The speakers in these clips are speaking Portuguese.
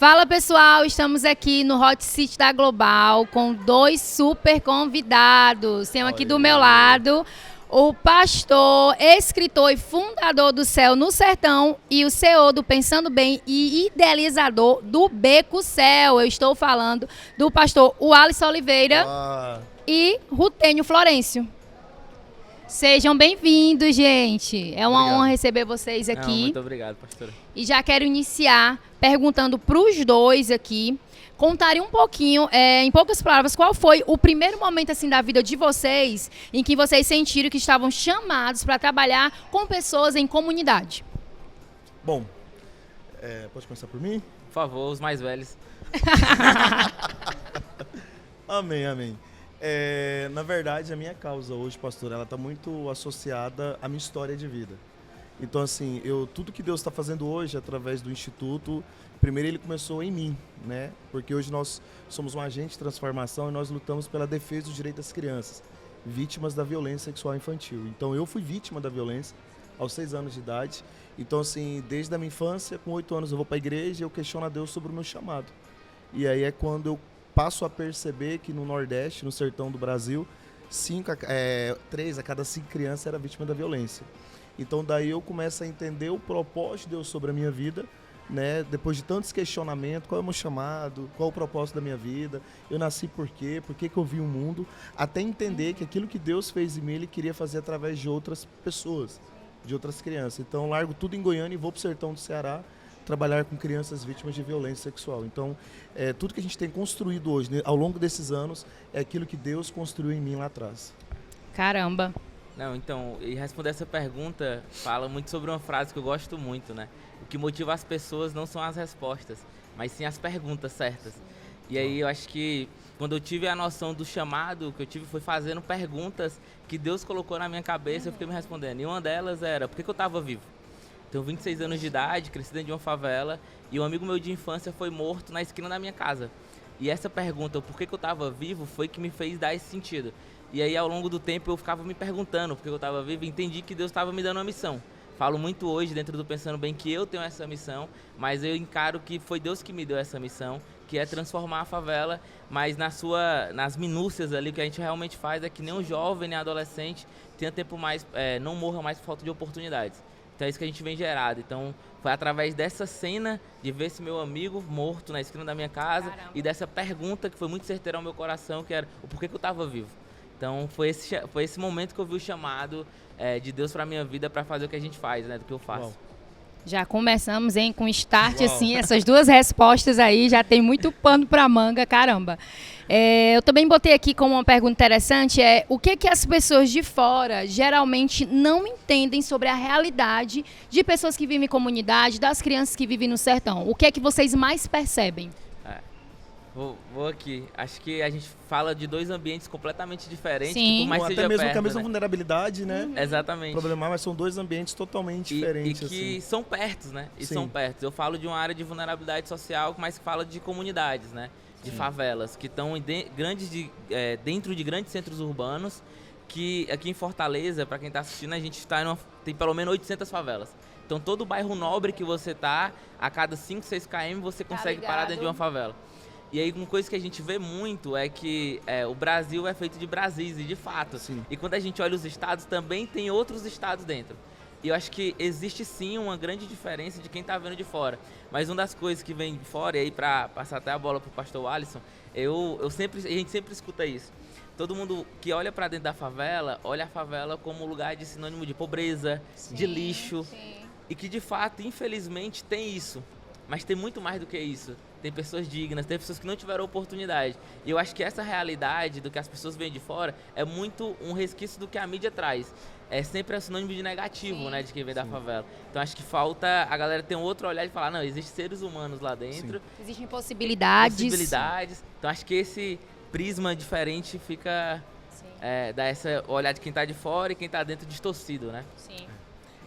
Fala pessoal, estamos aqui no Hot Seat da Global com dois super convidados. Tenho aqui do meu lado o pastor, escritor e fundador do Céu no Sertão e o CEO do Pensando Bem e idealizador do Beco Céu. Eu estou falando do pastor Alisson Oliveira e Rutênio Florencio. Sejam bem-vindos, gente. É uma honra receber vocês aqui. Muito obrigado, pastora. E já quero iniciar perguntando para os dois aqui, contarem um pouquinho, em poucas palavras, qual foi o primeiro momento assim da vida de vocês em que vocês sentiram que estavam chamados para trabalhar com pessoas em comunidade? Bom, pode começar por mim? Por favor, os mais velhos. Amém, amém. Na verdade, a minha causa hoje, pastor, ela está muito associada à minha história de vida. Então, assim, tudo que Deus está fazendo hoje através do Instituto, primeiro ele começou em mim, né? Porque hoje nós somos um agente de transformação e nós lutamos pela defesa dos direitos das crianças, vítimas da violência sexual infantil. Então, eu fui vítima da violência aos 6 anos de idade. Então, assim, desde a minha infância, com 8 anos eu vou para a igreja e eu questiono a Deus sobre o meu chamado. E aí é quando eu passo a perceber que no Nordeste, no sertão do Brasil, 3 a cada 5 crianças era vítima da violência. Então daí eu começo a entender o propósito de Deus sobre a minha vida, né? Depois de tantos questionamentos, qual é o meu chamado, qual é o propósito da minha vida, eu nasci por quê que eu vi o mundo, até entender que aquilo que Deus fez em mim, Ele queria fazer através de outras pessoas, de outras crianças. Então eu largo tudo em Goiânia e vou para o sertão do Ceará, trabalhar com crianças vítimas de violência sexual. Então, tudo que a gente tem construído hoje, né, ao longo desses anos, é aquilo que Deus construiu em mim lá atrás. Caramba! Não, então, e responder essa pergunta fala muito sobre uma frase que eu gosto muito, né? O que motiva as pessoas não são as respostas, mas sim as perguntas certas. E aí eu acho que quando eu tive a noção do chamado, que eu tive foi fazendo perguntas que Deus colocou na minha cabeça, eu fiquei me respondendo. E uma delas era, por que eu estava vivo? Tenho 26 anos de idade, cresci dentro de uma favela e um amigo meu de infância foi morto na esquina da minha casa. E essa pergunta, o porquê que eu estava vivo, foi que me fez dar esse sentido. E aí, ao longo do tempo, eu ficava me perguntando por que eu estava vivo e entendi que Deus estava me dando uma missão. Falo muito hoje, dentro do Pensando Bem, que eu tenho essa missão, mas eu encaro que foi Deus que me deu essa missão, que é transformar a favela, mas nas minúcias ali, o que a gente realmente faz é que nem um jovem, nem um adolescente tenha tempo mais, não morra mais por falta de oportunidades. Então é isso que a gente vem gerado. Então foi através dessa cena de ver esse meu amigo morto na esquina da minha casa. Caramba. E dessa pergunta que foi muito certeira ao meu coração, que era o porquê que eu estava vivo. Então foi esse momento que eu vi o chamado de Deus para minha vida para fazer o que a gente faz, né, do que eu faço. Uau. Já começamos, com start, assim, essas duas respostas aí, já tem muito pano para manga, caramba. Eu também botei aqui como uma pergunta interessante, o que as pessoas de fora geralmente não entendem sobre a realidade de pessoas que vivem em comunidade, das crianças que vivem no sertão? O que é que vocês mais percebem? Vou aqui. Acho que a gente fala de dois ambientes completamente diferentes. Sim. Que por mais Até seja mesmo perto, com a mesma né? vulnerabilidade, né? Exatamente. Problemar, mas são dois ambientes totalmente diferentes. E que assim. são perto, né? E Sim. são perto. Eu falo de uma área de vulnerabilidade social, mas falo de comunidades, né? De favelas, que estão dentro de grandes centros urbanos, que aqui em Fortaleza, para quem está assistindo, a gente tem pelo menos 800 favelas. Então todo bairro nobre que você tá, a cada 5, 6 km você consegue parar dentro de uma favela. E aí, uma coisa que a gente vê muito é que o Brasil é feito de Brasis, e de fato. Sim. E quando a gente olha os estados, também tem outros estados dentro. E eu acho que existe sim uma grande diferença de quem está vendo de fora. Mas uma das coisas que vem de fora, e aí para passar até a bola para o pastor Alisson, a gente sempre escuta isso. Todo mundo que olha para dentro da favela, olha a favela como lugar de sinônimo de pobreza, sim, de lixo. Sim. E que de fato, infelizmente, tem isso. Mas tem muito mais do que isso. Tem pessoas dignas, tem pessoas que não tiveram oportunidade. E eu acho que essa realidade do que as pessoas veem de fora é muito um resquício do que a mídia traz. É sempre sinônimo de negativo, sim, né, de quem vem da favela. Então acho que falta a galera ter um outro olhar e falar, não, existem seres humanos lá dentro. Sim. Existem possibilidades. Então acho que esse prisma diferente fica... dá esse olhar de quem tá de fora e quem tá dentro distorcido, né? Sim.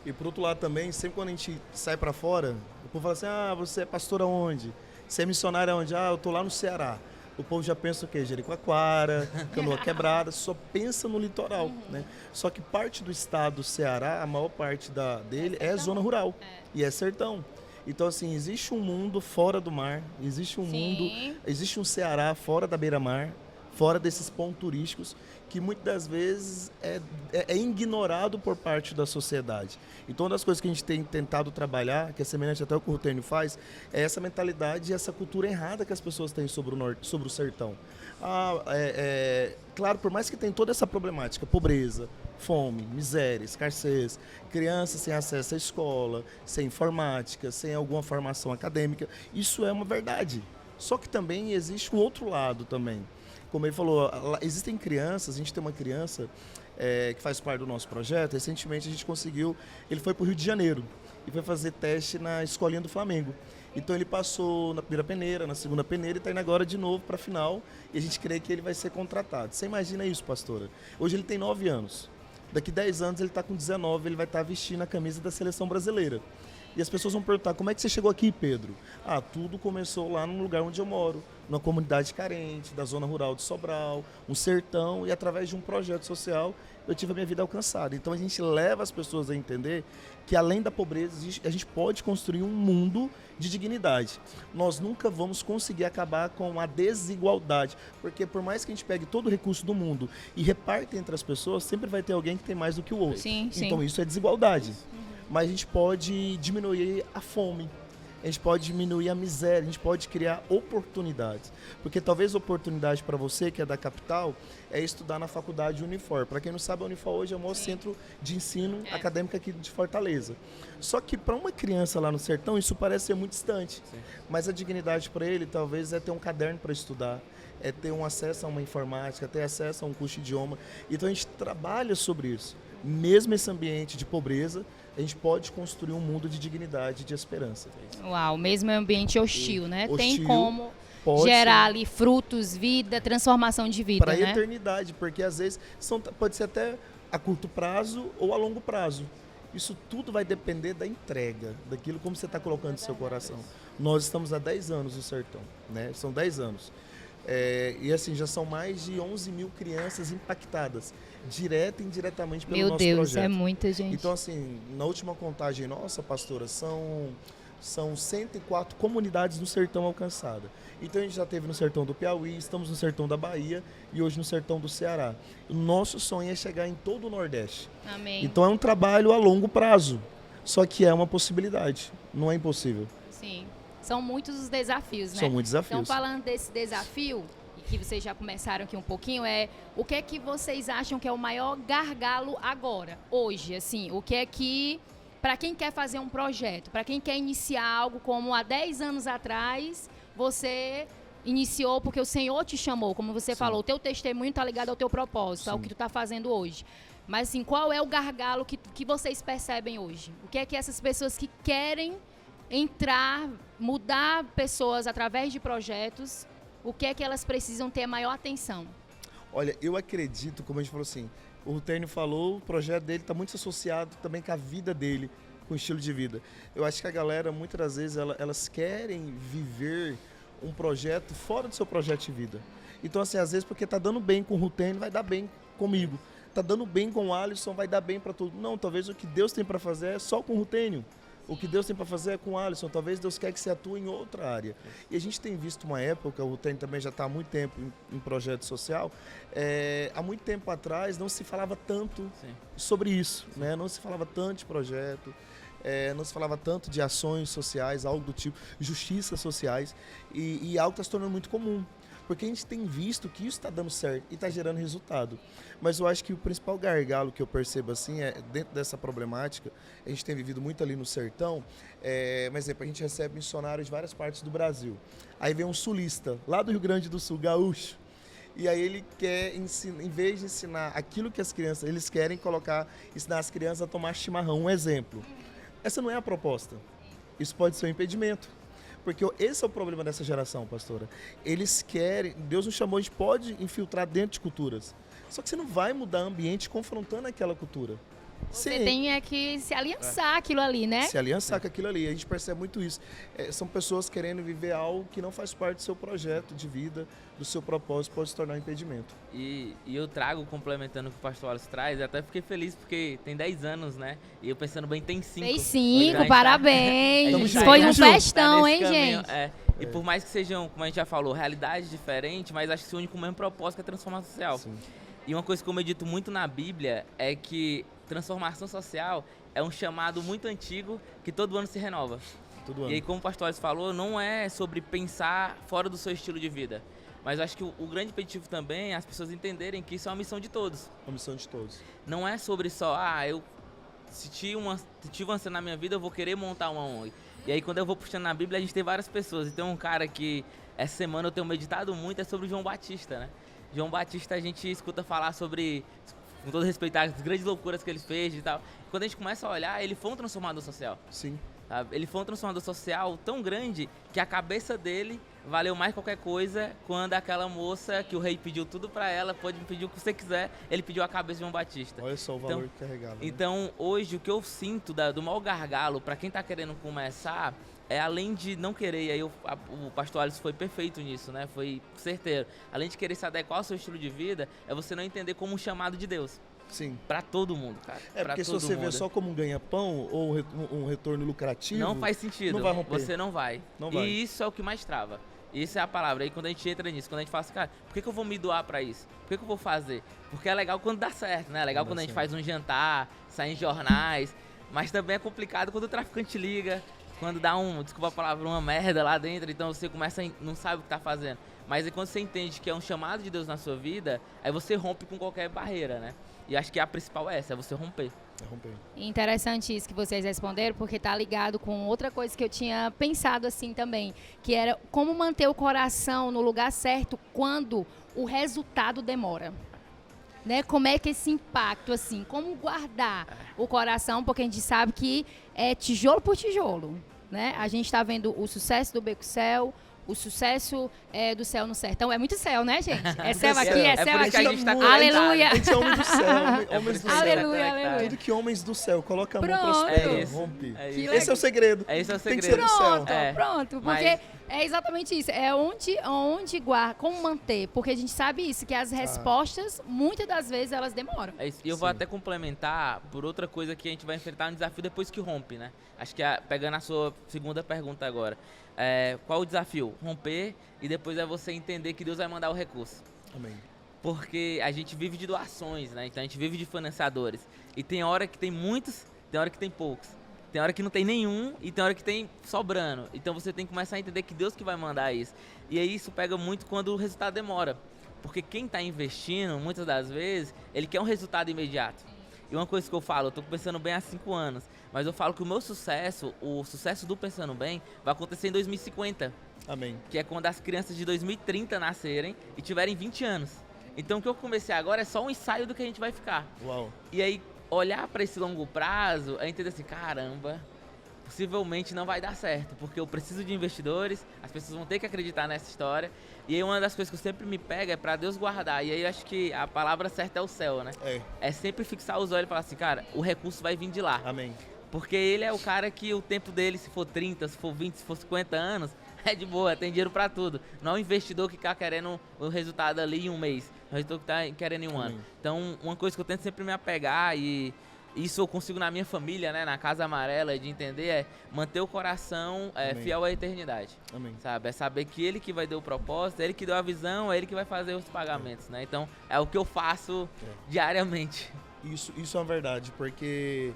E por outro lado também, sempre quando a gente sai para fora, o povo fala assim, você é pastor aonde? Você é missionário aonde? Eu tô lá no Ceará. O povo já pensa o quê? Jericoacoara, Canoa Quebrada, só pensa no litoral, né? Só que parte do estado do Ceará, a maior parte dele é zona rural e é sertão. Então, assim, existe um mundo fora do mar, existe um mundo, existe um Ceará fora da beira-mar, fora desses pontos turísticos, que muitas das vezes é ignorado por parte da sociedade. Então, uma das coisas que a gente tem tentado trabalhar, que é semelhante até ao que o Rutênio faz, é essa mentalidade e essa cultura errada que as pessoas têm sobre o norte, sobre o sertão. Claro, por mais que tenha toda essa problemática, pobreza, fome, miséria, escassez, crianças sem acesso à escola, sem informática, sem alguma formação acadêmica, isso é uma verdade. Só que também existe um outro lado também. Como ele falou, existem crianças, a gente tem uma criança que faz parte do nosso projeto, recentemente a gente conseguiu, ele foi para o Rio de Janeiro e foi fazer teste na escolinha do Flamengo. Então ele passou na primeira peneira, na segunda peneira e está indo agora de novo para a final e a gente crê que ele vai ser contratado. Você imagina isso, pastora? Hoje ele tem 9 anos, daqui 10 anos ele está com 19, ele vai estar vestindo a camisa da seleção brasileira. E as pessoas vão perguntar, como é que você chegou aqui, Pedro? Tudo começou lá no lugar onde eu moro, numa comunidade carente, da zona rural de Sobral, um sertão, e através de um projeto social eu tive a minha vida alcançada. Então a gente leva as pessoas a entender que além da pobreza, a gente pode construir um mundo de dignidade. Nós nunca vamos conseguir acabar com a desigualdade, porque por mais que a gente pegue todo o recurso do mundo e reparte entre as pessoas, sempre vai ter alguém que tem mais do que o outro. Sim, então isso é desigualdade. Mas a gente pode diminuir a fome, a gente pode diminuir a miséria, a gente pode criar oportunidades. Porque talvez a oportunidade para você, que é da capital, é estudar na faculdade Unifor. Para quem não sabe, a Unifor hoje é o maior centro de ensino acadêmico aqui de Fortaleza. Só que para uma criança lá no sertão, isso parece ser muito distante. Sim. Mas a dignidade para ele, talvez, é ter um caderno para estudar, é ter um acesso a uma informática, ter acesso a um curso de idioma. Então a gente trabalha sobre isso. Mesmo esse ambiente de pobreza, a gente pode construir um mundo de dignidade e de esperança. Uau, mesmo em ambiente hostil, né? Hostil, tem como gerar ali frutos, vida, transformação de vida, para a né? eternidade, porque às vezes pode ser até a curto prazo ou a longo prazo. Isso tudo vai depender da entrega, daquilo como você está colocando no seu coração. Nós estamos há 10 anos no sertão, né? São 10 anos. E assim, já são mais de 11 mil crianças impactadas, direta e indiretamente pelo nosso projeto. Meu Deus, é muita gente. Então, assim, na última contagem nossa, pastora, são 104 comunidades do sertão alcançadas. Então, a gente já teve no sertão do Piauí, estamos no sertão da Bahia e hoje no sertão do Ceará. O nosso sonho é chegar em todo o Nordeste. Amém. Então, é um trabalho a longo prazo, só que é uma possibilidade, não é impossível. Sim. São muitos os desafios, né? São muitos desafios. Então, falando desse desafio, e que vocês já começaram aqui um pouquinho, o que é que vocês acham que é o maior gargalo agora, hoje, assim? O que é que, para quem quer fazer um projeto, para quem quer iniciar algo como há 10 anos atrás, você iniciou porque o Senhor te chamou, como você falou, o teu testemunho está ligado ao teu propósito, ao que tu está fazendo hoje. Mas, assim, qual é o gargalo que vocês percebem hoje? O que é que essas pessoas que querem entrar, mudar pessoas através de projetos, o que é que elas precisam ter maior atenção? Olha, eu acredito, como a gente falou assim, o Rutênio falou, o projeto dele está muito associado também com a vida dele, com o estilo de vida. Eu acho que a galera, muitas das vezes, elas querem viver um projeto fora do seu projeto de vida. Então, assim, às vezes, porque está dando bem com o Rutênio, vai dar bem comigo. Está dando bem com o Alisson, vai dar bem para todo mundo. Não, talvez o que Deus tem para fazer é só com o Rutênio. O que Deus tem para fazer é com o Alisson. Talvez Deus quer que você atue em outra área. E a gente tem visto uma época, o Rutênio também já está há muito tempo em projeto social, há muito tempo atrás não se falava tanto sobre isso, né? Não se falava tanto de projeto, não se falava tanto de ações sociais, algo do tipo, justiças sociais, e algo está se tornando muito comum. Porque a gente tem visto que isso está dando certo e está gerando resultado. Mas eu acho que o principal gargalo que eu percebo assim dentro dessa problemática, a gente tem vivido muito ali no sertão, mas a gente recebe missionários de várias partes do Brasil. Aí vem um sulista, lá do Rio Grande do Sul, gaúcho, e aí ele quer ensinar, em vez de ensinar aquilo que as crianças, eles querem ensinar as crianças a tomar chimarrão, um exemplo. Essa não é a proposta. Isso pode ser um impedimento. Porque esse é o problema dessa geração, pastora. Eles querem, Deus nos chamou, a gente pode infiltrar dentro de culturas. Só que você não vai mudar o ambiente confrontando aquela cultura. Você Sim. tem que se aliançar aquilo ali, né? Se aliançar com aquilo ali. A gente percebe muito isso. São pessoas querendo viver algo que não faz parte do seu projeto de vida, do seu propósito, pode se tornar um impedimento. E eu trago, complementando o que o pastor Wallace traz, até fiquei feliz porque tem 10 anos, né? E eu pensando bem, tem 5. Fez Então, a gente 5, parabéns. Tamo junto, Foi tamo um junto. festão, nesse hein, caminho, gente? E por mais que sejam, como a gente já falou, realidades diferentes, mas acho que se une com o mesmo propósito, que é a transformação social. Sim. E uma coisa que eu medito muito na Bíblia é que transformação social é um chamado muito antigo que todo ano se renova. Todo E ano. aí, como o pastor Alisson falou, não é sobre pensar fora do seu estilo de vida. Mas eu acho que o grande impeditivo também é as pessoas entenderem que isso é uma missão de todos. A missão de todos. Não é sobre só, se tive uma cena na minha vida, eu vou querer montar uma ONG. E aí, quando eu vou puxando na Bíblia, a gente tem várias pessoas. E tem um cara que, essa semana eu tenho meditado muito, é sobre o João Batista, né? João Batista, a gente escuta falar sobre, com todo respeito, as grandes loucuras que ele fez e tal. Quando a gente começa a olhar, ele foi um transformador social. Sim. Sabe? Ele foi um transformador social tão grande que a cabeça dele valeu mais qualquer coisa quando aquela moça que o rei pediu tudo pra ela, pode me pedir o que você quiser, ele pediu a cabeça de João Batista. Olha só o valor que carregava. Né? Então, hoje, o que eu sinto do maior gargalo pra quem tá querendo começar é, além de não querer, e aí o pastor Alisson foi perfeito nisso, né? Foi certeiro. Além de querer se adequar ao seu estilo de vida, é você não entender como um chamado de Deus. Sim. Pra todo mundo, cara. Pra Porque se todo você mundo. vê só como um ganha-pão ou um retorno lucrativo... Não faz sentido. Não vai romper. Você não vai. Não vai. E isso é o que mais trava. Isso é a palavra. Aí quando a gente entra nisso, quando a gente fala assim, cara, por que eu vou me doar pra isso? Por que eu vou fazer? Porque é legal quando dá certo, né? É legal quando a gente faz um jantar, sai em jornais. Mas também é complicado quando o traficante liga, quando dá desculpa a palavra, uma merda lá dentro. Então você começa não sabe o que tá fazendo. Mas aí quando você entende que é um chamado de Deus na sua vida, aí você rompe com qualquer barreira, né? E acho que a principal é essa, é você romper. É romper. Interessante isso que vocês responderam, porque tá ligado com outra coisa que eu tinha pensado assim também, que era como manter o coração no lugar certo quando o resultado demora. Né? Como é que esse impacto, assim, como guardar o coração, porque a gente sabe que é tijolo por tijolo, né? A gente está vendo o sucesso do Beco Céu, o sucesso do Céu no Sertão. É muito céu, né, gente? É céu aqui, é céu por isso que a aqui. gente tá Aleluia. A gente é homem do céu, homens do céu. Aleluia, aleluia. Tudo que homens do céu, coloca a mão, Pronto. prospera, É isso. rompe. É Que isso. Esse é o segredo. Esse é o Tem que segredo. ser do céu. Pronto, É, pronto. Porque mas- é exatamente isso. É onde guardar, como manter. Porque a gente sabe isso, que as respostas, muitas das vezes, elas demoram. É isso. E eu vou Sim. até complementar por outra coisa que a gente vai enfrentar um desafio depois que rompe, né? Acho que pegando a sua segunda pergunta agora. Qual o desafio? Romper e depois é você entender que Deus vai mandar o recurso. Amém. Porque a gente vive de doações, né? Então a gente vive de financiadores. E tem hora que tem muitos, tem hora que tem poucos. Tem hora que não tem nenhum e tem hora que tem sobrando. Então você tem que começar a entender que Deus que vai mandar isso. E aí isso pega muito quando o resultado demora. Porque quem está investindo, muitas das vezes, ele quer um resultado imediato. E uma coisa que eu falo, eu tô pensando bem há 5 anos, mas eu falo que o meu sucesso, o sucesso do Pensando Bem, vai acontecer em 2050. Amém. Que é quando as crianças de 2030 nascerem e tiverem 20 anos. Então o que eu comecei agora é só um ensaio do que a gente vai ficar. Uau. E aí, olhar para esse longo prazo, é entender assim, caramba, possivelmente não vai dar certo, porque eu preciso de investidores, as pessoas vão ter que acreditar nessa história. E aí uma das coisas que eu sempre me pego é para Deus guardar. E aí eu acho que a palavra certa é o céu, né? É sempre fixar os olhos e falar assim, cara, o recurso vai vir de lá. Amém. Porque ele é o cara que o tempo dele, se for 30, se for 20, se for 50 anos, é de boa, tem dinheiro pra tudo. Não é um investidor que tá querendo o resultado ali em um mês, é um investidor que tá querendo em um ano. Então, uma coisa que eu tento sempre me apegar, e isso eu consigo na minha família, né, na Casa Amarela, de entender, é manter o coração fiel à eternidade. Amém. Sabe? É saber que ele que vai dar o propósito, é ele que deu a visão, é ele que vai fazer os pagamentos, né? Então, é o que eu faço diariamente. Isso é uma verdade, porque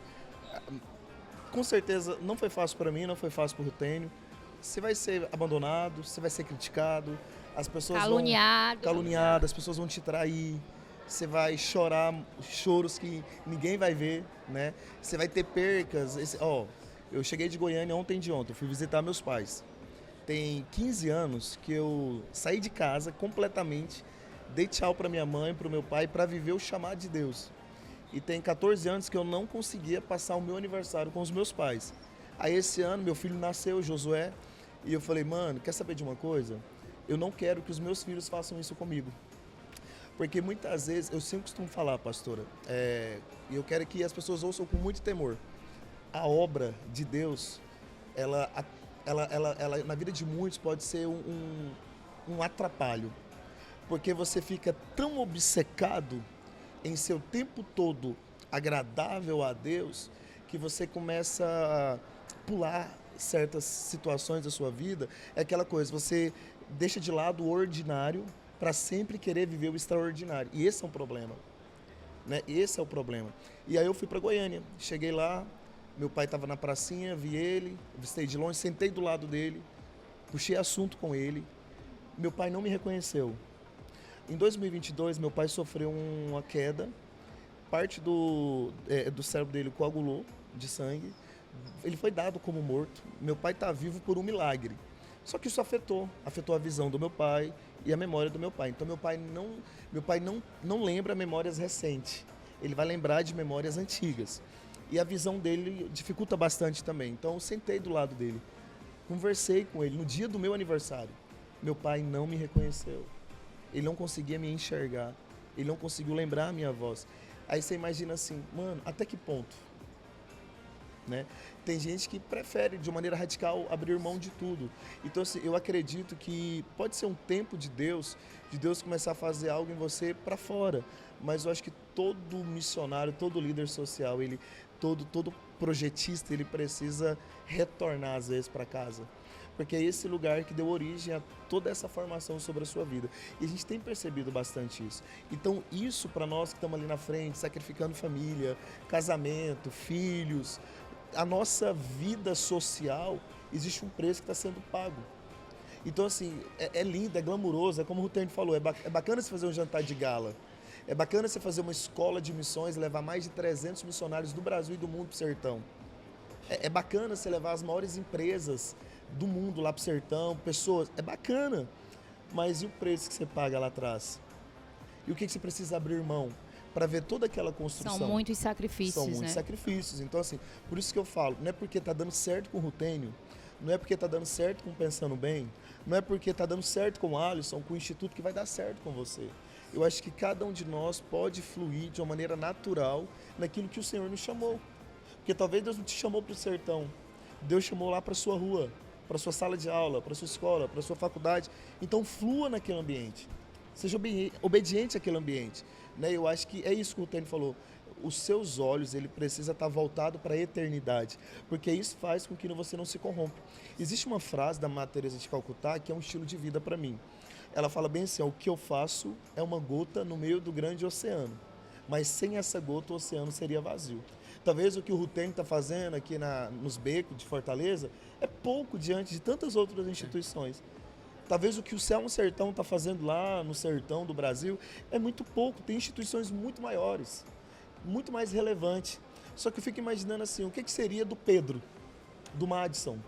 com certeza não foi fácil para mim, não foi fácil para o Rutênio. Você vai ser abandonado, você vai ser criticado, as pessoas caluniado, as pessoas vão te trair, você vai chorar choros que ninguém vai ver, né? Você vai ter percas. Eu cheguei de Goiânia ontem, eu fui visitar meus pais. Tem 15 anos que eu saí de casa completamente, dei tchau para minha mãe, para o meu pai, para viver o chamado de Deus. E tem 14 anos que eu não conseguia passar o meu aniversário com os meus pais. Aí esse ano meu filho nasceu, Josué, e eu falei, mano, quer saber de uma coisa? Eu não quero que os meus filhos façam isso comigo. Porque muitas vezes, eu sempre costumo falar, pastora, e eu quero que as pessoas ouçam com muito temor. A obra de Deus, ela na vida de muitos pode ser um atrapalho. Porque você fica tão obcecado em ser o tempo todo agradável a Deus, que você começa a pular certas situações da sua vida. É aquela coisa, você deixa de lado o ordinário para sempre querer viver o extraordinário. E esse é um problema, né? Esse é o problema. E aí eu fui para Goiânia, cheguei lá, meu pai estava na pracinha, vi ele, avistei de longe, sentei do lado dele, puxei assunto com ele. Meu pai não me reconheceu. Em 2022, meu pai sofreu uma queda, parte do cérebro dele coagulou de sangue, ele foi dado como morto. Meu pai está vivo por um milagre. Só que isso afetou a visão do meu pai e a memória do meu pai. Então meu pai não lembra memórias recentes, ele vai lembrar de memórias antigas. E a visão dele dificulta bastante também. Então eu sentei do lado dele, conversei com ele no dia do meu aniversário. Meu pai não me reconheceu, ele não conseguia me enxergar, ele não conseguiu lembrar a minha voz. Aí você imagina assim, mano, até que ponto? Né? Tem gente que prefere, de uma maneira radical, abrir mão de tudo. Então, assim, eu acredito que pode ser um tempo de Deus começar a fazer algo em você para fora. Mas eu acho que todo missionário, todo líder social, todo projetista, ele precisa retornar, às vezes, para casa. Porque é esse lugar que deu origem a toda essa formação sobre a sua vida. E a gente tem percebido bastante isso. Então, isso para nós que estamos ali na frente, sacrificando família, casamento, filhos, a nossa vida social, existe um preço que está sendo pago. Então, assim, é lindo, é glamuroso, é como o Rutênio falou, é bacana você fazer um jantar de gala, é bacana você fazer uma escola de missões, levar mais de 300 missionários do Brasil e do mundo para o sertão. É bacana você levar as maiores empresas do mundo lá para o sertão, pessoas, é bacana, mas e o preço que você paga lá atrás? E o que você precisa abrir mão para ver toda aquela construção? São muitos sacrifícios, São muitos sacrifícios. Então, assim, por isso que eu falo, não é porque está dando certo com o Rutênio, não é porque está dando certo com o Pensando Bem, não é porque está dando certo com o Alisson, com o Instituto, que vai dar certo com você. Eu acho que cada um de nós pode fluir de uma maneira natural naquilo que o Senhor nos chamou. Porque talvez Deus não te chamou para o sertão, Deus chamou lá para a sua rua, para a sua sala de aula, para a sua escola, para a sua faculdade. Então flua naquele ambiente, seja obediente àquele ambiente. Né? Eu acho que é isso que o Rutênio falou. Os seus olhos, ele precisa estar voltado para a eternidade, porque isso faz com que você não se corrompa. Existe uma frase da Madre Teresa de Calcutá que é um estilo de vida para mim. Ela fala bem assim, o que eu faço é uma gota no meio do grande oceano, mas sem essa gota o oceano seria vazio. Talvez o que o Rutênio está fazendo aqui nos becos de Fortaleza é pouco diante de tantas outras instituições. Talvez o que o Céu no Sertão está fazendo lá no sertão do Brasil é muito pouco. Tem instituições muito maiores, muito mais relevantes. Só que eu fico imaginando assim, o que seria do Pedro, do Madison,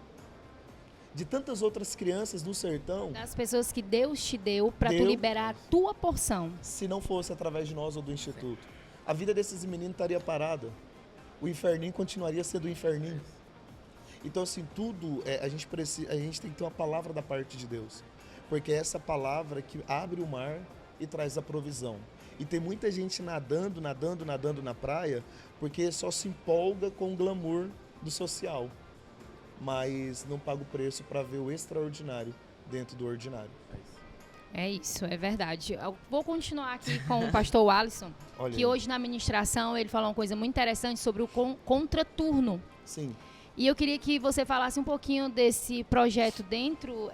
de tantas outras crianças do sertão. Das pessoas que Deus te deu para tu liberar a tua porção. Se não fosse através de nós ou do Instituto. A vida desses meninos estaria parada. O inferninho continuaria sendo o inferninho. Então, assim, tudo, a gente tem que ter uma palavra da parte de Deus. Porque é essa palavra que abre o mar e traz a provisão. E tem muita gente nadando na praia, porque só se empolga com o glamour do social. Mas não paga o preço para ver o extraordinário dentro do ordinário. É isso, é verdade. Eu vou continuar aqui com o pastor Alisson, que hoje na ministração ele falou uma coisa muito interessante sobre o contraturno. Sim. E eu queria que você falasse um pouquinho desse projeto dentro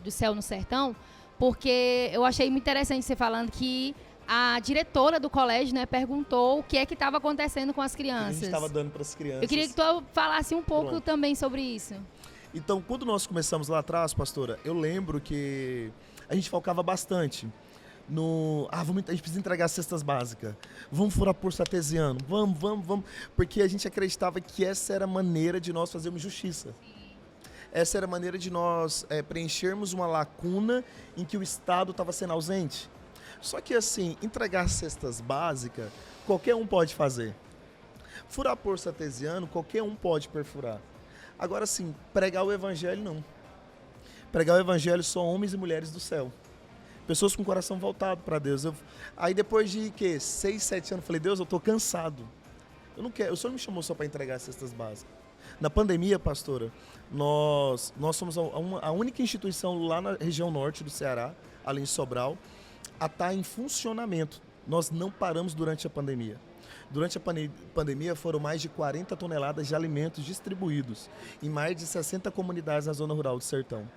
do Céu no Sertão, porque eu achei muito interessante você falando que a diretora do colégio, né, perguntou o que é que estava acontecendo com as crianças. A gente estava dando para as crianças. Eu queria que tu falasse um pouco também sobre isso. Então, quando nós começamos lá atrás, pastora, eu lembro que a gente focava bastante no... a gente precisa entregar cestas básicas. Vamos furar poço artesiano. Vamos. Porque a gente acreditava que essa era a maneira de nós fazermos justiça. Essa era a maneira de nós preenchermos uma lacuna em que o Estado estava sendo ausente. Só que assim, entregar cestas básicas, qualquer um pode fazer. Furar poço artesiano, qualquer um pode perfurar. Agora sim, pregar o evangelho não. Pregar o evangelho só homens e mulheres do céu. pessoas com o coração voltado para Deus. Aí depois de 6, 7 anos, eu falei, Deus, eu estou cansado. Eu não quero, o Senhor me chamou só para entregar cestas básicas. Na pandemia, pastora, nós somos a única instituição lá na região norte do Ceará, ali em Sobral, a estar em funcionamento. Nós não paramos durante a pandemia. Durante a pandemia foram mais de 40 toneladas de alimentos distribuídos em mais de 60 comunidades na zona rural do Sertão.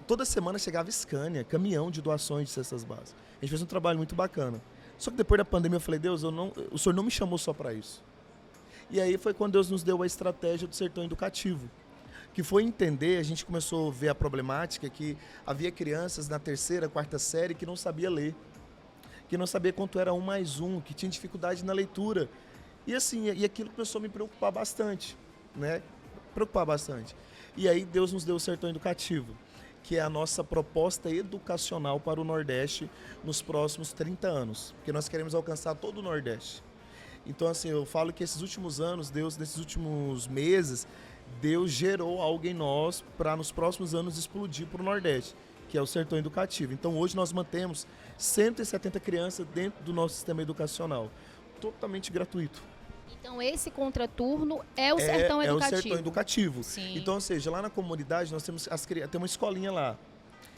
Toda semana chegava Scania, caminhão de doações de cestas básicas. A gente fez um trabalho muito bacana. Só que depois da pandemia eu falei, Deus, o Senhor não me chamou só para isso. E aí foi quando Deus nos deu a estratégia do Sertão Educativo, que foi entender, a gente começou a ver a problemática que havia crianças na 3ª, 4ª série que não sabia ler, que não sabia quanto era 1 mais 1, que tinha dificuldade na leitura. E assim, e aquilo começou a me preocupar bastante, né? Preocupar bastante. E aí Deus nos deu o Sertão Educativo, que é a nossa proposta educacional para o Nordeste nos próximos 30 anos, porque nós queremos alcançar todo o Nordeste. Então, assim, eu falo que esses últimos anos, Deus, nesses últimos meses, Deus gerou algo em nós para nos próximos anos explodir para o Nordeste, que é o Sertão Educativo. Então, hoje nós mantemos 170 crianças dentro do nosso sistema educacional, totalmente gratuito. Então, esse contraturno é o Sertão Educativo. É o Sertão Educativo. Sim. Então, ou seja, lá na comunidade nós temos tem uma escolinha lá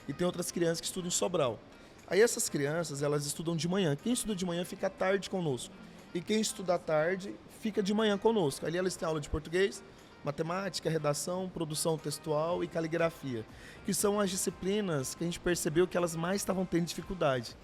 e tem outras crianças que estudam em Sobral. Aí essas crianças, elas estudam de manhã. Quem estuda de manhã fica à tarde conosco. E quem estuda à tarde fica de manhã conosco. Ali elas têm aula de português, matemática, redação, produção textual e caligrafia, que são as disciplinas que a gente percebeu que elas mais estavam tendo dificuldade.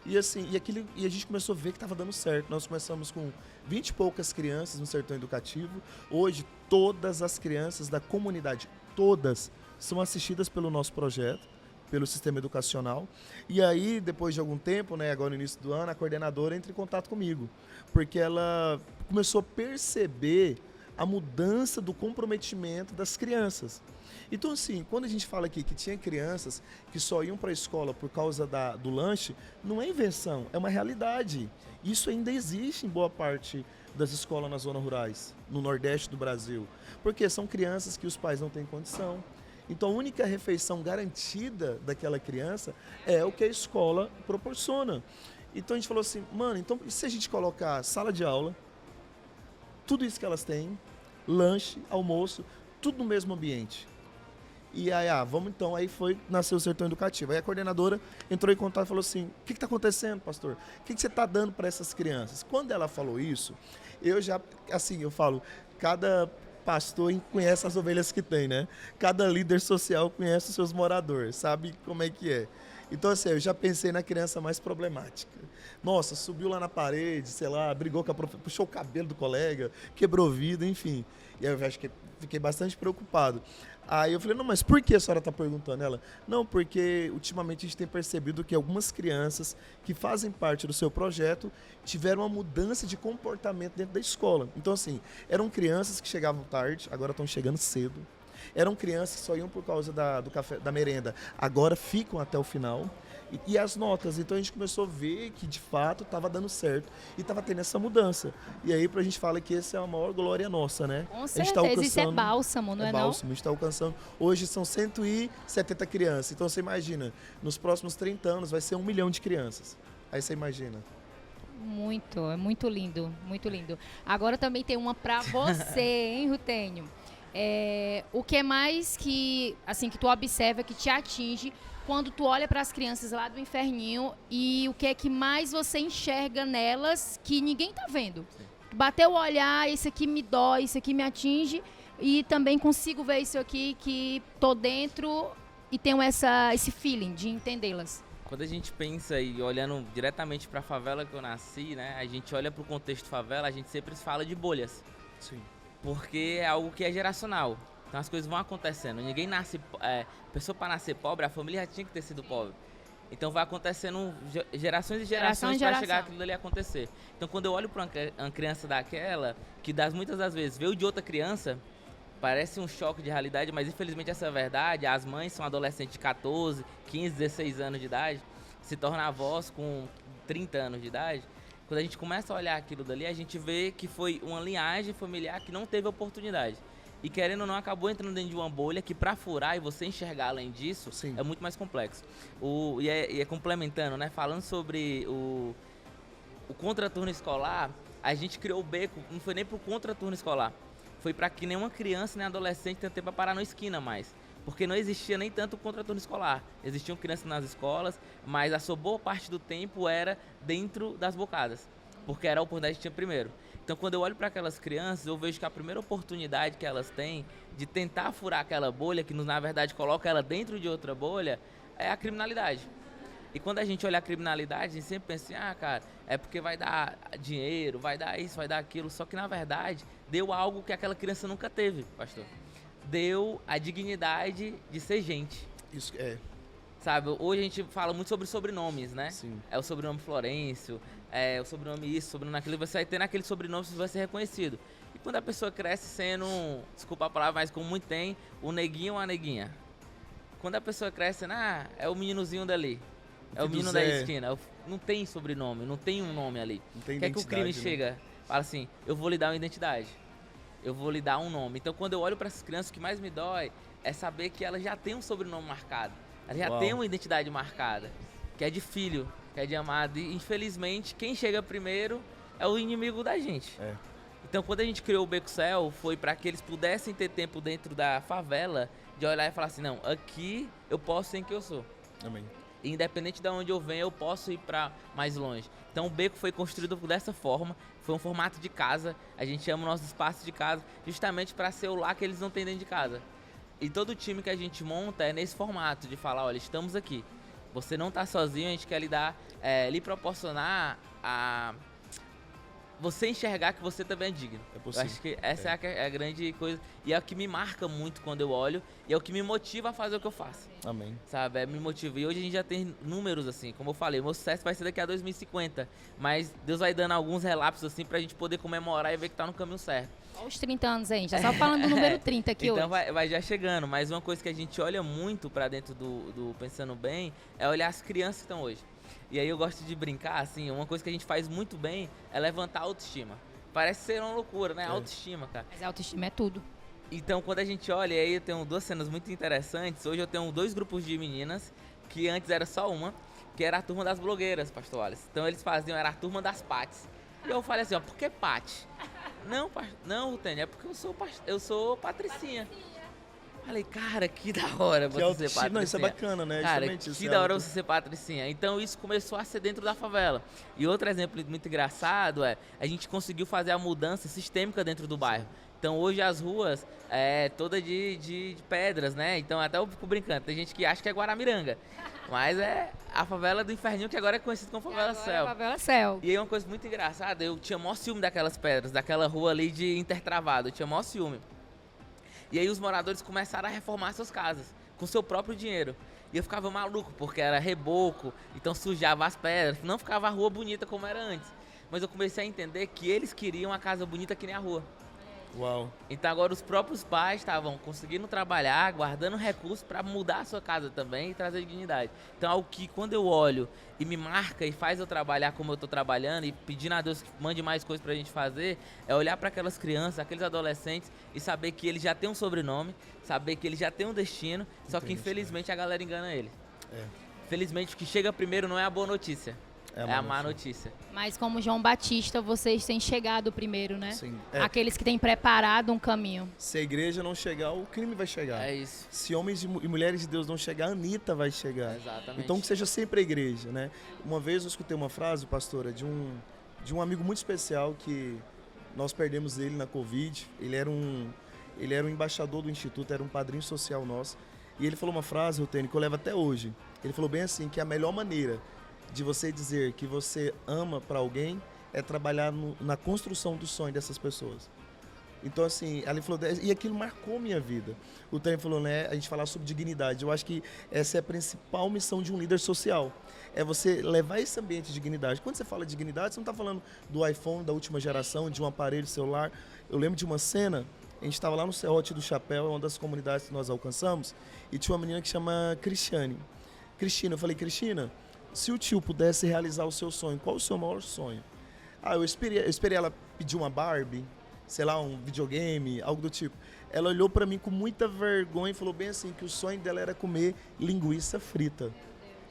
E assim, e a gente começou a ver que estava dando certo. Nós começamos com 20 e poucas crianças no Sertão Educativo. Hoje, todas as crianças da comunidade, todas, são assistidas pelo nosso projeto, pelo sistema educacional. E aí, depois de algum tempo, né, agora no início do ano, a coordenadora entra em contato comigo, porque ela começou a perceber a mudança do comprometimento das crianças. Então, assim, quando a gente fala aqui que tinha crianças que só iam para a escola por causa do lanche, não é invenção, é uma realidade. Isso ainda existe em boa parte das escolas nas zonas rurais, no Nordeste do Brasil, porque são crianças que os pais não têm condição. Então, a única refeição garantida daquela criança é o que a escola proporciona. Então, a gente falou assim, mano, então, e se a gente colocar sala de aula, tudo isso que elas têm, lanche, almoço, tudo no mesmo ambiente? E aí, aí nasceu o Sertão Educativo. Aí a coordenadora entrou em contato e falou assim, o que está acontecendo, pastor? O que você está dando para essas crianças? Quando ela falou isso, eu falo, cada pastor conhece as ovelhas que tem, né? Cada líder social conhece os seus moradores, sabe como é que é. Então, assim, eu já pensei na criança mais problemática. Nossa, subiu lá na parede, sei lá, brigou com a professora, puxou o cabelo do colega, quebrou o vidro, enfim. E aí eu acho que fiquei bastante preocupado. Aí eu falei, não, mas por que a senhora está perguntando? Ela, não, porque ultimamente a gente tem percebido que algumas crianças que fazem parte do seu projeto tiveram uma mudança de comportamento dentro da escola. Então, assim, eram crianças que chegavam tarde, agora estão chegando cedo. Eram crianças que só iam por causa do café, da merenda, agora ficam até o final. E as notas, então a gente começou a ver que de fato estava dando certo e estava tendo essa mudança. E aí a gente fala que essa é a maior glória nossa, né? Com certeza, isso é bálsamo, não é não? Bálsamo, a gente está alcançando, hoje são 170 crianças, então você imagina, nos próximos 30 anos vai ser 1 milhão de crianças. Aí você imagina. É muito lindo, muito lindo. Agora também tem uma para você, hein, Rutênio? O que é mais que tu observa, que te atinge quando tu olha para as crianças lá do inferninho, e o que é que mais você enxerga nelas que ninguém tá vendo? Tu bateu o olhar, isso aqui me dói, isso aqui me atinge, e também consigo ver isso aqui que tô dentro e tenho esse feeling de entendê-las. Quando a gente pensa e olhando diretamente para a favela que eu nasci, né, a gente olha para o contexto favela, a gente sempre fala de bolhas. Sim. Porque é algo que é geracional. Então as coisas vão acontecendo. Ninguém nasce... pessoa para nascer pobre, a família já tinha que ter sido pobre. Então vai acontecendo gerações e gerações para chegar aquilo ali acontecer. Então quando eu olho para uma criança daquela, que muitas das vezes veio de outra criança, parece um choque de realidade, mas infelizmente essa é a verdade. As mães são adolescentes de 14, 15, 16 anos de idade, se tornam avós com 30 anos de idade. Quando a gente começa a olhar aquilo dali, a gente vê que foi uma linhagem familiar que não teve oportunidade. E querendo ou não, acabou entrando dentro de uma bolha que pra furar e você enxergar além disso, Sim. é muito mais complexo. E é complementando, né? Falando sobre o contraturno escolar, a gente criou o beco, não foi nem pro contraturno escolar. Foi para que nenhuma criança nem adolescente tenha tempo para parar na esquina mais. Porque não existia nem tanto o contraturno escolar. Existiam crianças nas escolas, mas a sua boa parte do tempo era dentro das bocadas. Porque era a oportunidade que tinha primeiro. Então, quando eu olho para aquelas crianças, eu vejo que a primeira oportunidade que elas têm de tentar furar aquela bolha, que na verdade coloca ela dentro de outra bolha, é a criminalidade. E quando a gente olha a criminalidade, a gente sempre pensa assim, cara, é porque vai dar dinheiro, vai dar isso, vai dar aquilo. Só que, na verdade, deu algo que aquela criança nunca teve, pastor. Deu a dignidade de ser gente. Isso é. Sabe, hoje a gente fala muito sobre sobrenomes, né? Sim. É o sobrenome Florencio, é o sobrenome isso, sobrenome aquilo. Você vai ter naquele sobrenome, você vai ser reconhecido. E quando a pessoa cresce sendo, desculpa a palavra, mas como muito tem, o neguinho ou a neguinha. Quando a pessoa cresce, é o meninozinho dali. É o menino da esquina. Não tem sobrenome, não tem um nome ali. Não tem identidade. Que é que o crime né? chega? Fala assim, eu vou lhe dar uma identidade. Eu vou lhe dar um nome. Então, quando eu olho para essas crianças, o que mais me dói é saber que elas já têm um sobrenome marcado. Elas já têm uma identidade marcada. Que é de filho, que é de amado. E, infelizmente, quem chega primeiro é o inimigo da gente. É. Então, quando a gente criou o Beco Céu, foi para que eles pudessem ter tempo dentro da favela de olhar e falar assim, não, aqui eu posso ser quem eu sou. Amém. E independente de onde eu venho, eu posso ir para mais longe. Então o beco foi construído dessa forma, foi um formato de casa. A gente chama o nosso espaço de casa justamente para ser o lar que eles não têm dentro de casa. E todo time que a gente monta é nesse formato de falar, olha, estamos aqui. Você não está sozinho, a gente quer lhe proporcionar a você enxergar que você também é digno. É possível. Eu acho que essa é a grande coisa. E é o que me marca muito quando eu olho. E é o que me motiva a fazer o que eu faço. Amém. Sabe? Me motiva. E hoje a gente já tem números assim. Como eu falei, o meu sucesso vai ser daqui a 2050. Mas Deus vai dando alguns relapsos assim pra gente poder comemorar e ver que tá no caminho certo. Olha os 30 anos aí, já só falando do número 30 aqui então hoje. vai já chegando. Mas uma coisa que a gente olha muito pra dentro do Pensando Bem é olhar as crianças que estão hoje. E aí eu gosto de brincar, assim, uma coisa que a gente faz muito bem é levantar a autoestima. Parece ser uma loucura, né? Autoestima, cara. Mas a autoestima é tudo. Então, quando a gente olha, aí eu tenho duas cenas muito interessantes. Hoje eu tenho 2 grupos de meninas, que antes era só uma, que era a turma das blogueiras, pastor Wallace. Então eles faziam, era a turma das Patis. E eu falei assim, ó, por que Pati? Não, Rutênia, é porque eu sou Patricinha. Falei, cara, que da hora você ser Patricinha. Não, isso é bacana, né? Cara, justamente que da hora você ser Patricinha. Então isso começou a ser dentro da favela. E outro exemplo muito engraçado é, a gente conseguiu fazer a mudança sistêmica dentro do bairro. Então hoje as ruas é toda de pedras, né? Então até eu fico brincando, tem gente que acha que é Guaramiranga. Mas é a favela do Inferninho, que agora é conhecida como Favela Céu. Favela Céu. E aí uma coisa muito engraçada, eu tinha maior ciúme daquelas pedras, daquela rua ali de intertravado, eu tinha maior ciúme. E aí os moradores começaram a reformar suas casas, com seu próprio dinheiro. E eu ficava maluco, porque era reboco, então sujava as pedras, não ficava a rua bonita como era antes. Mas eu comecei a entender que eles queriam a casa bonita que nem a rua. Uau. Então agora os próprios pais estavam conseguindo trabalhar, guardando recursos para mudar a sua casa também e trazer dignidade. Então algo que quando eu olho e me marca e faz eu trabalhar como eu estou trabalhando e pedindo a Deus que mande mais coisas para a gente fazer, é olhar para aquelas crianças, aqueles adolescentes e saber que eles já têm um sobrenome, saber que eles já têm um destino, só que infelizmente a galera engana eles. Felizmente o que chega primeiro não é a boa notícia. É a má notícia. Mas como João Batista, vocês têm chegado primeiro, né? Sim. Aqueles que têm preparado um caminho. Se a igreja não chegar, o crime vai chegar. É isso. Se homens e mulheres de Deus não chegar, a Anitta vai chegar. Exatamente. Então que seja sempre a igreja, né? Uma vez eu escutei uma frase, pastora, de um amigo muito especial que nós perdemos ele na Covid. Ele era um embaixador do Instituto, era um padrinho social nosso. E ele falou uma frase, Rutênio, que eu levo até hoje. Ele falou bem assim, que a melhor maneira de você dizer que você ama para alguém é trabalhar na construção do sonho dessas pessoas. Então, assim, ela falou, e aquilo marcou minha vida. O Tânia falou, né, a gente falar sobre dignidade. Eu acho que essa é a principal missão de um líder social. É você levar esse ambiente de dignidade. Quando você fala de dignidade, você não está falando do iPhone da última geração, de um aparelho celular. Eu lembro de uma cena, a gente estava lá no Serrote do Chapéu, uma das comunidades que nós alcançamos, e tinha uma menina que chama Cristina, eu falei, Cristina, se o tio pudesse realizar o seu sonho, qual o seu maior sonho? Eu esperei ela pedir uma Barbie, sei lá, um videogame, algo do tipo. ela olhou para mim com muita vergonha e falou bem assim, que o sonho dela era comer linguiça frita.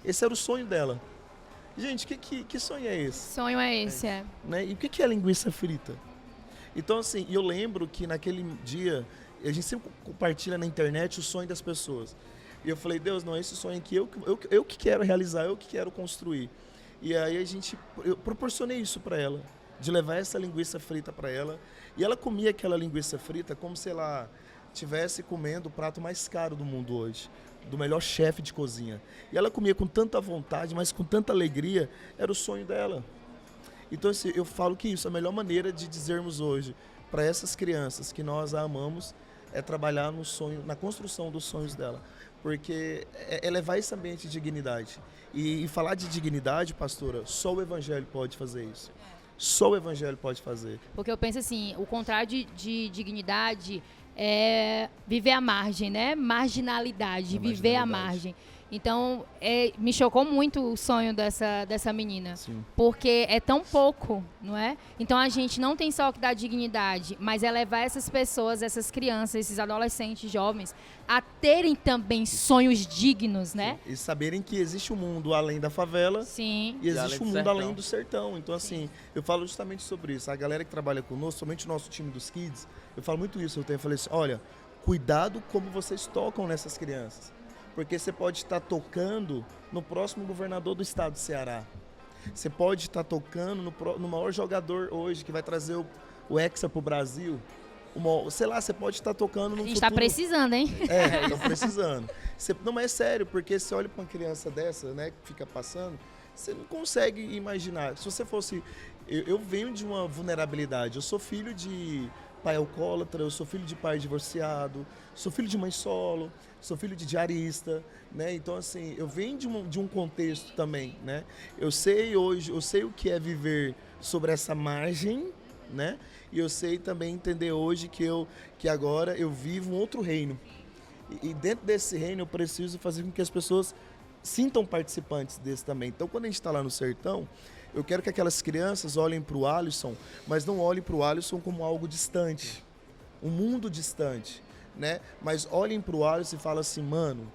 Esse era o sonho dela. Gente, que sonho é esse? Sonho é esse, Né? E o que é linguiça frita? Então, assim, eu lembro que naquele dia, a gente sempre compartilha na internet o sonho das pessoas. E eu falei, Deus, não, esse sonho aqui eu que quero realizar, eu que quero construir. E aí eu proporcionei isso para ela, de levar essa linguiça frita para ela. E ela comia aquela linguiça frita como se ela estivesse comendo o prato mais caro do mundo hoje, do melhor chefe de cozinha. E ela comia com tanta vontade, mas com tanta alegria, era o sonho dela. Então, assim, eu falo que isso, a melhor maneira de dizermos hoje para essas crianças que nós a amamos é trabalhar no sonho, na construção dos sonhos dela. Porque é levar esse ambiente de dignidade. E falar de dignidade, pastora, só o Evangelho pode fazer isso. Só o Evangelho pode fazer. Porque eu penso assim, o contrário de dignidade é viver à margem, né? Marginalidade, viver à margem. Então, me chocou muito o sonho dessa menina. Sim. Porque é tão pouco, não é? Então, a gente não tem só que dar dignidade, mas é levar essas pessoas, essas crianças, esses adolescentes, jovens, a terem também sonhos dignos, né? Sim. E saberem que existe um mundo além da favela. Sim. E existe um mundo sertão. além do sertão. Então, assim, eu falo justamente sobre isso. A galera que trabalha conosco, somente o nosso time dos Kids, eu falo muito isso. Eu falei assim, olha, cuidado como vocês tocam nessas crianças. Porque você pode estar tocando no próximo governador do estado do Ceará. Você pode estar tocando no maior jogador hoje, que vai trazer o Hexa para o Brasil. Sei lá, você pode estar tocando no A gente está precisando, hein? Estão precisando. Não, mas é sério, porque você olha para uma criança dessa, né, que fica passando, você não consegue imaginar. Se você fosse... Eu venho de uma vulnerabilidade. Eu sou filho de pai alcoólatra, eu sou filho de pai divorciado, sou filho de mãe solo, sou filho de diarista, né? Então, assim, eu venho de um contexto também, né? Eu sei o que é viver sobre essa margem, né? E eu sei também entender hoje que agora eu vivo um outro reino. E dentro desse reino eu preciso fazer com que as pessoas sintam participantes desse também. Então, quando a gente está lá no sertão, eu quero que aquelas crianças olhem para o Alisson, mas não olhem para o Alisson como algo distante, um mundo distante, né? Mas olhem para o Alisson e falem assim, mano,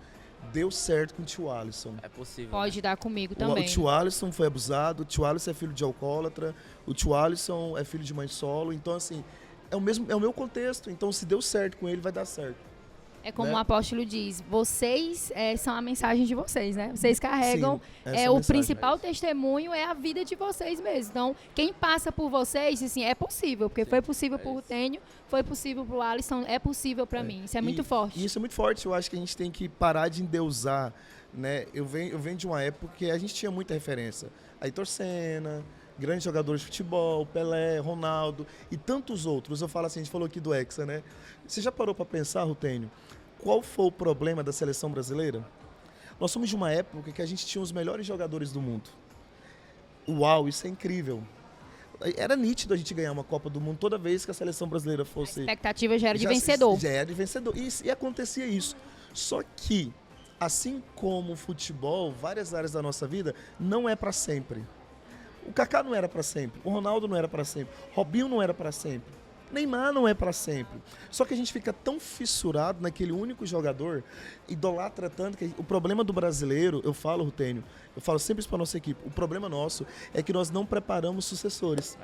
deu certo com o tio Alisson. É possível. Pode dar comigo também. O tio Alisson foi abusado, o tio Alisson é filho de alcoólatra, o tio Alisson é filho de mãe solo. Então, assim, é o meu contexto. Então, se deu certo com ele, vai dar certo. É como né? o apóstolo diz, vocês são a mensagem de vocês, né? Vocês carregam, Sim, essa o mensagem. principal testemunho é a vida de vocês mesmos. Então, quem passa por vocês, assim, é possível, porque foi possível pro Rutênio, foi possível pro Alisson, é possível para mim. Isso é muito forte. E isso é muito forte, eu acho que a gente tem que parar de endeusar, né? Eu venho de uma época que a gente tinha muita referência. Ayrton Senna, grandes jogadores de futebol, Pelé, Ronaldo e tantos outros. Eu falo assim, a gente falou aqui do Hexa, né? Você já parou para pensar, Rutênio, qual foi o problema da seleção brasileira? Nós somos de uma época que a gente tinha os melhores jogadores do mundo. Uau, isso é incrível. Era nítido a gente ganhar uma Copa do Mundo toda vez que a seleção brasileira fosse... A expectativa já era de vencedor. Já era de vencedor. E acontecia isso. Só que, assim como o futebol, várias áreas da nossa vida, não é para sempre. O Kaká não era para sempre. O Ronaldo não era para sempre. Robinho não era para sempre. Neymar não é para sempre. Só que a gente fica tão fissurado naquele único jogador, idolatra tanto, que o problema do brasileiro, eu falo, Rutênio, eu falo sempre isso para nossa equipe, o problema nosso é que nós não preparamos sucessores.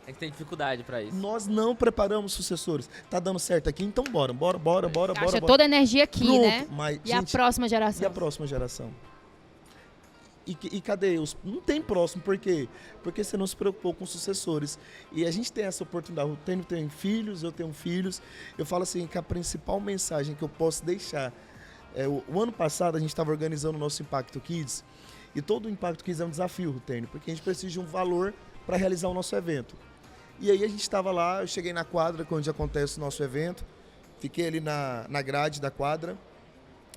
A gente tem dificuldade para isso. Nós não preparamos sucessores. Tá dando certo aqui, então bora. Gasta toda a energia aqui, pronto, né? Mas, E a próxima geração? E a próxima geração? E cadê os... Não tem próximo, por quê? Porque você não se preocupou com sucessores. E a gente tem essa oportunidade. Eu tenho filhos, eu tenho filhos. Eu falo assim, que a principal mensagem que eu posso deixar... o ano passado a gente estava organizando o nosso Impacto Kids. E todo o Impacto Kids é um desafio, Rutênio, porque a gente precisa de um valor para realizar o nosso evento. E aí a gente estava lá, eu cheguei na quadra, onde acontece o nosso evento. Fiquei ali na grade da quadra.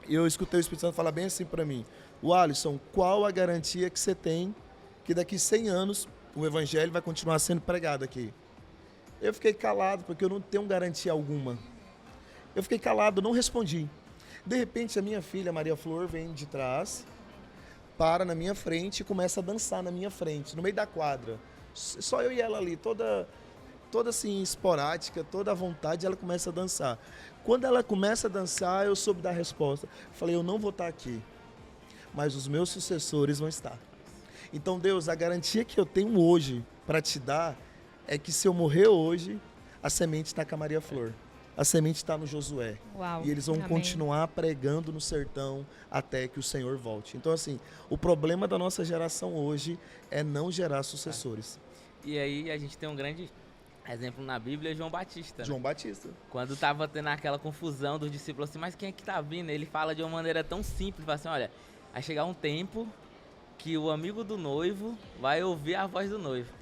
E eu escutei o Espírito Santo falar bem assim para mim. O Alisson, qual a garantia que você tem que daqui 100 anos o evangelho vai continuar sendo pregado aqui? Eu fiquei calado, porque eu não tenho garantia alguma. Eu fiquei calado, não respondi. De repente, a minha filha, Maria Flor, vem de trás, para na minha frente e começa a dançar na minha frente, no meio da quadra. Só eu e ela ali, toda... toda assim esporádica, toda à vontade, ela começa a dançar. Quando ela começa a dançar, eu soube dar a resposta. Falei, eu não vou estar aqui, mas os meus sucessores vão estar. Então, Deus, a garantia que eu tenho hoje para te dar é que se eu morrer hoje, a semente está com a Maria Flor. A semente está no Josué. Uau. E eles vão Amém. continuar pregando no sertão até que o Senhor volte. Então, assim, o problema da nossa geração hoje é não gerar sucessores. E aí a gente tem um grande exemplo na Bíblia, João Batista. Né? João Batista. Quando estava tendo aquela confusão dos discípulos assim, mas quem é que tá vindo? Ele fala de uma maneira tão simples, fala assim, olha, vai chegar um tempo que o amigo do noivo vai ouvir a voz do noivo.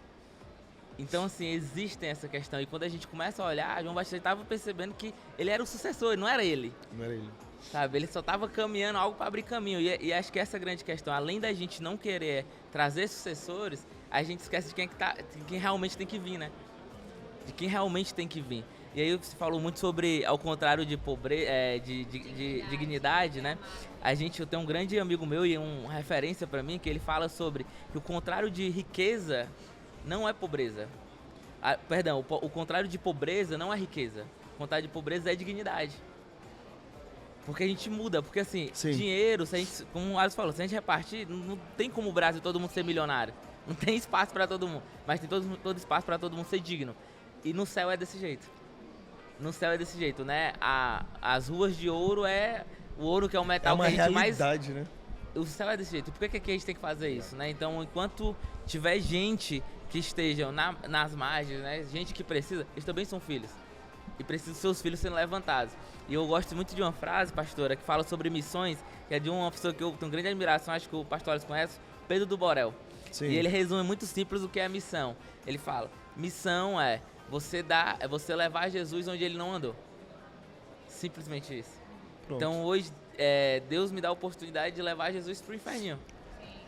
Então, assim, existem essa questão. E quando a gente começa a olhar, João Batista estava percebendo que ele era o sucessor, não era ele. Não era ele. Sabe? Ele só estava caminhando algo para abrir caminho. E acho que essa é a grande questão. Além da gente não querer trazer sucessores, a gente esquece de quem realmente tem que vir, né? De quem realmente tem que vir. E aí você falou muito sobre, ao contrário de pobreza, de dignidade, né? Eu tenho um grande amigo meu e uma referência para mim que ele fala sobre que o contrário de riqueza não é pobreza. O contrário de pobreza não é riqueza. O contrário de pobreza é dignidade. Porque a gente muda, porque assim, Sim. dinheiro, se a gente, como o Alisson falou, se a gente repartir, não tem como o Brasil todo mundo ser milionário. Não tem espaço para todo mundo, mas tem todo espaço para todo mundo ser digno. E no céu é desse jeito. No céu é desse jeito, né? As ruas de ouro o ouro que é o metal É uma que a gente mais... realidade, né? O céu é desse jeito. Por que aqui a gente tem que fazer isso, né? Então, enquanto tiver gente que estejam nas margens, né? Gente que precisa, eles também são filhos. E precisam dos seus filhos sendo levantados. E eu gosto muito de uma frase, pastora, que fala sobre missões, que é de uma pessoa que eu tenho grande admiração, acho que o pastor Alisson conhece, Pedro do Borel. Sim. E ele resume muito simples o que é missão. Ele fala, missão é você levar Jesus onde ele não andou. Simplesmente isso. Pronto. Então hoje, Deus me dá a oportunidade de levar Jesus pro inferninho.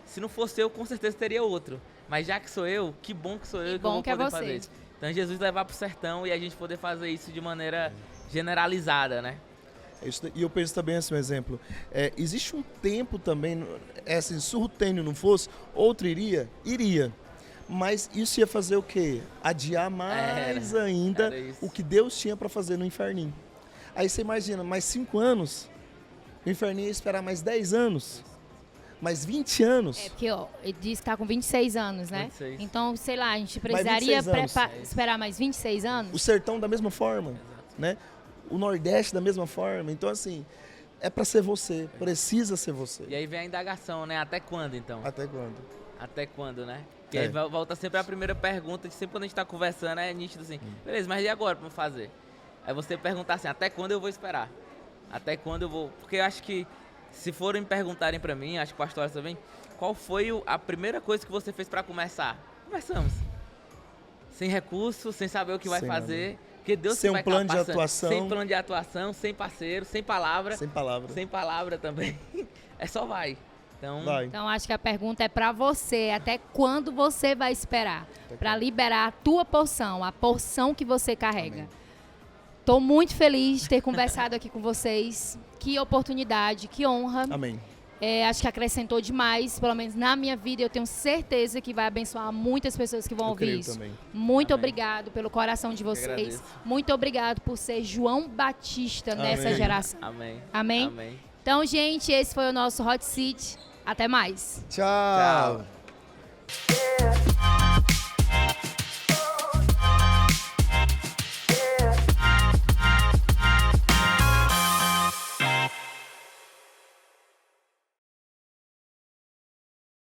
Se não fosse eu, com certeza teria outro. Mas já que sou eu, que bom que sou eu que eu vou poder fazer isso. Então Jesus levar pro sertão e a gente poder fazer isso de maneira generalizada, né? E eu penso também assim, um exemplo. Existe um tempo também, assim, se o Tênio não fosse, outro iria. Mas isso ia fazer o quê? Adiar mais ainda o que Deus tinha para fazer no inferninho. Aí você imagina, mais 5 anos, o inferninho ia esperar mais 10 anos, mais 20 anos. Porque ó, ele disse que tá com 26 anos, né? 26. Então, sei lá, a gente precisaria 26 anos. esperar mais 26 anos? O sertão da mesma forma, né? O Nordeste da mesma forma. Então, assim, é para ser você, precisa ser você. E aí vem a indagação, né? Até quando, então? Até quando? Até quando, né? Porque aí volta sempre a primeira pergunta, que sempre quando a gente tá conversando é nítido assim, beleza, mas e agora pra fazer? Aí você perguntar assim, até quando eu vou esperar? Até quando eu vou... Porque eu acho que, se forem perguntarem pra mim, acho que o pastor também, qual foi a primeira coisa que você fez pra começar? Conversamos. Sem recurso, sem saber o que vai fazer. Porque Deus sem vai um plano de atuação. Sem plano de atuação, sem parceiro, sem palavra. Sem palavra. Sem palavra também. Só vai. Então, acho que a pergunta é para você, até quando você vai esperar para liberar a tua porção, a porção que você carrega. Estou muito feliz de ter conversado aqui com vocês. Que oportunidade, que honra. Amém. Acho que acrescentou demais, pelo menos na minha vida. Eu tenho certeza que vai abençoar muitas pessoas que vão ouvir isso. Também. Muito obrigado pelo coração de vocês. Muito obrigado por ser João Batista nessa geração. Amém. Amém? Amém. Então, gente, esse foi o nosso Hot Seat. Até mais. Tchau. Tchau.